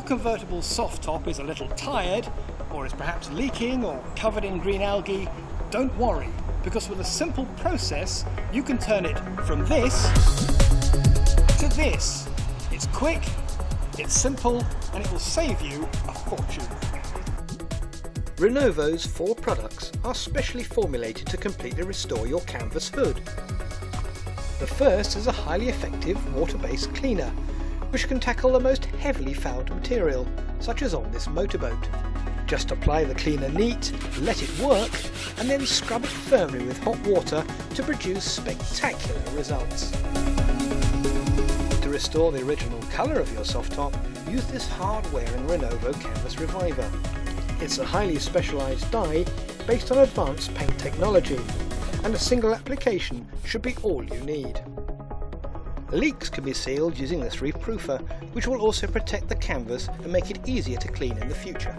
convertible soft top is a little tired, or is perhaps leaking or covered in green algae, don't worry, because with a simple process you can turn it from this to this. It's quick, it's simple, and it will save you a fortune. Renovo's 4 products are specially formulated to completely restore your canvas hood. The first is a highly effective water-based cleaner, which can tackle the most heavily fouled material, such as on this motorboat. Just apply the cleaner neat, let it work, and then scrub it firmly with hot water to produce spectacular results. To restore the original colour of your soft top, use this hard-wearing Renovo Canvas Reviver. It's a highly specialised dye based on advanced paint technology, and a single application should be all you need. Leaks can be sealed using this reproofer, which will also protect the canvas and make it easier to clean in the future.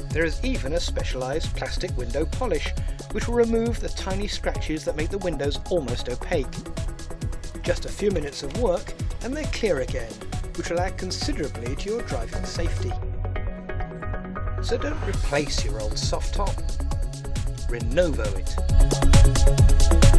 There is even a specialised plastic window polish, which will remove the tiny scratches that make the windows almost opaque. Just a few minutes of work and they're clear again, which will add considerably to your driving safety. So don't replace your old soft top, Renovo it.